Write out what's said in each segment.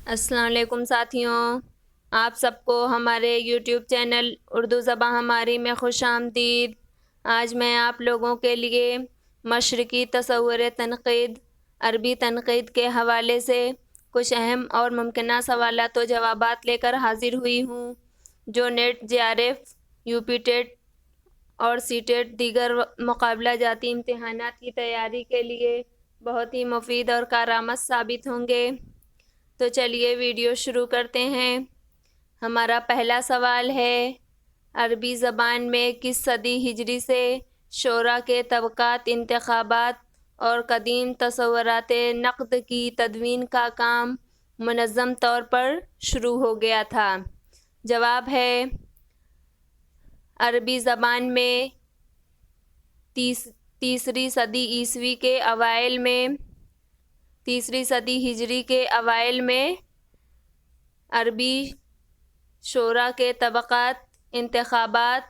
السلام علیکم ساتھیوں، آپ سب کو ہمارے یوٹیوب چینل اردو زباں ہماری میں خوش آمدید۔ آج میں آپ لوگوں کے لیے مشرقی تصور تنقید، عربی تنقید کے حوالے سے کچھ اہم اور ممکنہ سوالات و جوابات لے کر حاضر ہوئی ہوں، جو NET, J R F, U P TET اور سی ٹیٹ دیگر مقابلہ جاتی امتحانات کی تیاری کے لیے بہت ہی مفید اور کارآمد ثابت ہوں گے۔ تو چلیے ویڈیو شروع کرتے ہیں۔ ہمارا پہلا سوال ہے، عربی زبان میں کس صدی ہجری سے شورا کے طبقات، انتخابات اور قدیم تصورات نقد کی تدوین کا کام منظم طور پر شروع ہو گیا تھا؟ جواب ہے، عربی زبان میں تیسری صدی عیسوی کے اوائل میں، تیسری صدی ہجری کے اوائل میں عربی شورا کے طبقات، انتخابات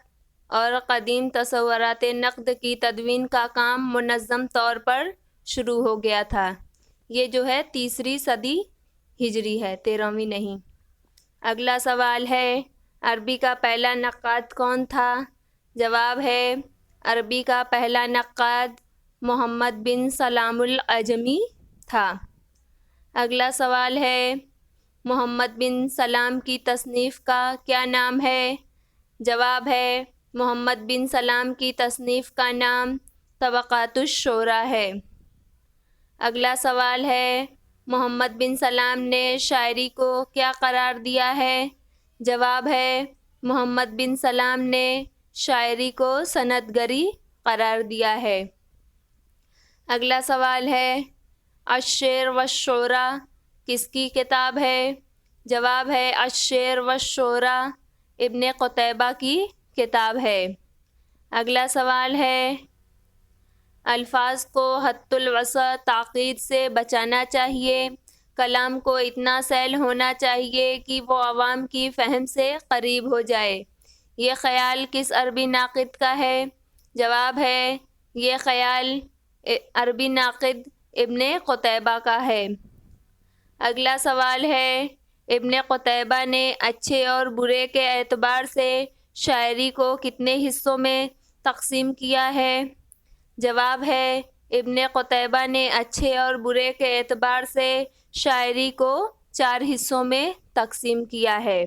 اور قدیم تصورات نقد کی تدوین کا کام منظم طور پر شروع ہو گیا تھا۔ یہ جو ہے تیسری صدی ہجری ہے، 13ویں نہیں۔ اگلا سوال ہے، عربی کا پہلا نقاد کون تھا؟ جواب ہے، عربی کا پہلا نقاد محمد بن سلام العجمی تھا۔ اگلا سوال ہے، محمد بن سلام کی تصنیف کا کیا نام ہے؟ جواب ہے، محمد بن سلام کی تصنیف کا نام طبقات الشورا ہے۔ اگلا سوال ہے، محمد بن سلام نے شاعری کو کیا قرار دیا ہے؟ جواب ہے، محمد بن سلام نے شاعری کو صنعت گری قرار دیا ہے۔ اگلا سوال ہے، الشعر والشورى کس کی کتاب ہے؟ جواب ہے، الشعر والشورى ابن قتیبہ کی کتاب ہے۔ اگلا سوال ہے، الفاظ کو حد الوسع تاکید سے بچانا چاہیے، کلام کو اتنا سہل ہونا چاہیے کہ وہ عوام کی فہم سے قریب ہو جائے، یہ خیال کس عربی ناقد کا ہے؟ جواب ہے، یہ خیال عربی ناقد ابن قتیبہ کا ہے۔ اگلا سوال ہے، ابن قتیبہ نے اچھے اور برے کے اعتبار سے شاعری کو کتنے حصوں میں تقسیم کیا ہے؟ جواب ہے، ابن قتیبہ نے اچھے اور برے کے اعتبار سے شاعری کو 4 حصوں میں تقسیم کیا ہے۔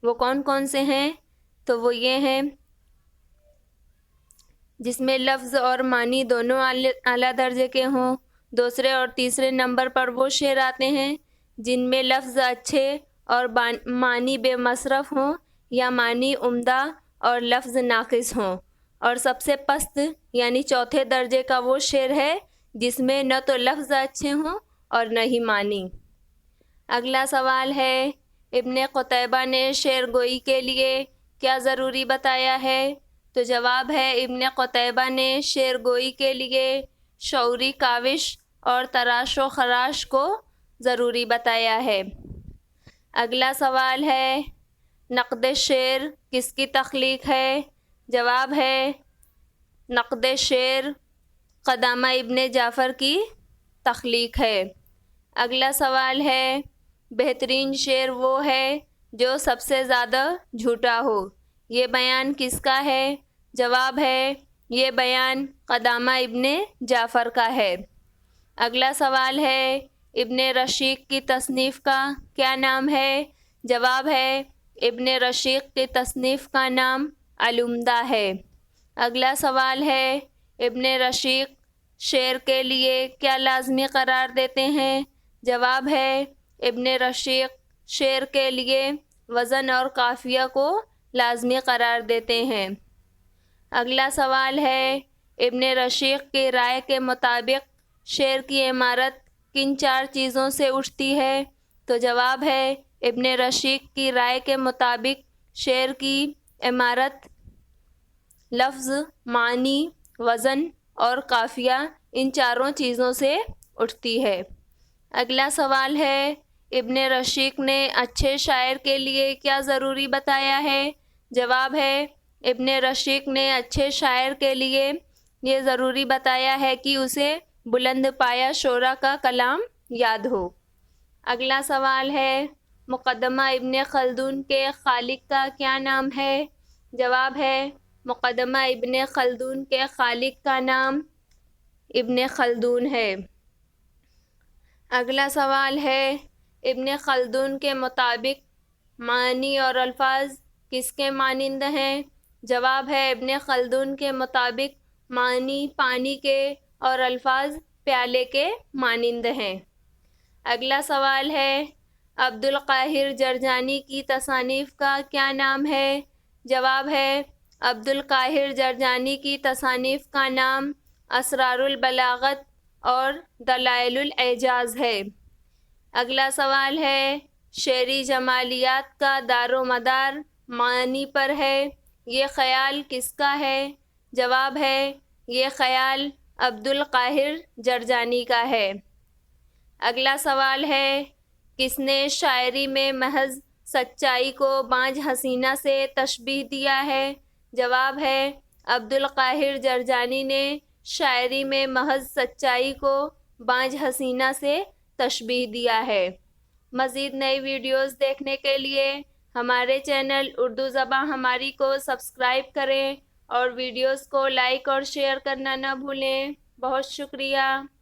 وہ کون کون سے ہیں؟ تو وہ یہ ہیں، جس میں لفظ اور معنی دونوں اعلیٰ درجے کے ہوں۔ دوسرے اور تیسرے نمبر پر وہ شعر آتے ہیں جن میں لفظ اچھے اور معنی بے مصرف ہوں، یا معنی عمدہ اور لفظ ناقص ہوں۔ اور سب سے پست یعنی چوتھے درجے کا وہ شعر ہے جس میں نہ تو لفظ اچھے ہوں اور نہ ہی معنی۔ اگلا سوال ہے، ابن قتیبہ نے شعر گوئی کے لیے کیا ضروری بتایا ہے؟ تو جواب ہے، ابن قتیبہ نے شعر گوئی کے لیے شعوری کاوش اور تراش و خراش کو ضروری بتایا ہے۔ اگلا سوال ہے، نقد شعر کس کی تخلیق ہے؟ جواب ہے، نقد شعر قدامہ ابن جعفر کی تخلیق ہے۔ اگلا سوال ہے، بہترین شعر وہ ہے جو سب سے زیادہ جھوٹا ہو، یہ بیان کس کا ہے؟ جواب ہے، یہ بیان قدامہ ابن جعفر کا ہے۔ اگلا سوال ہے، ابن رشید کی تصنیف کا کیا نام ہے؟ جواب ہے، ابن رشید کی تصنیف کا نام العمدہ ہے۔ اگلا سوال ہے، ابن رشید شعر کے لیے کیا لازمی قرار دیتے ہیں؟ جواب ہے، ابن رشید شعر کے لیے وزن اور قافیہ کو لازمی قرار دیتے ہیں۔ اگلا سوال ہے، ابن رشید کی رائے کے مطابق شعر کی عمارت کن 4 چیزوں سے اٹھتی ہے؟ تو جواب ہے، ابن رشید کی رائے کے مطابق شعر کی عمارت لفظ، معنی، وزن اور قافیہ، ان 4 چیزوں سے اٹھتی ہے۔ اگلا سوال ہے، ابن رشید نے اچھے شاعر کے لیے کیا ضروری بتایا ہے؟ جواب ہے، ابن رشید نے اچھے شاعر کے لیے یہ ضروری بتایا ہے کہ اسے بلند پایہ شعرا کا کلام یاد ہو۔ اگلا سوال ہے مقدمہ ابن خلدون کے خالق کا کیا نام ہے؟ جواب ہے مقدمہ ابن خلدون کے خالق کا نام ابن خلدون ہے۔ اگلا سوال ہے ابن خلدون کے مطابق معنی اور الفاظ کس کے مانند ہیں؟ جواب ہے ابن خلدون کے مطابق معنی پانی کے اور الفاظ پیالے کے مانند ہیں۔ اگلا سوال ہے عبد القاہر جرجانی کی تصانیف کا کیا نام ہے؟ جواب ہے عبد القاہر جرجانی کی تصانیف کا نام اسرار البلاغت اور دلائل الاعجاز ہے۔ اگلا سوال ہے شعری جمالیات کا دار و مدار معنی پر ہے، یہ خیال کس کا ہے؟ جواب ہے یہ خیال عبد القاہر جرجانی کا ہے۔ اگلا سوال ہے کس نے شاعری میں محض سچائی کو بانجھ حسینہ سے تشبیہ دیا ہے؟ جواب ہے عبد القاہر جرجانی نے شاعری میں محض سچائی کو بانجھ حسینہ سے تشبیہ دیا ہے۔ مزید نئی ویڈیوز دیکھنے کے لیے ہمارے چینل اردو زباں ہماری کو سبسکرائب کریں اور ویڈیوز کو لائک اور شیئر کرنا نہ بھولیں۔ بہت شکریہ۔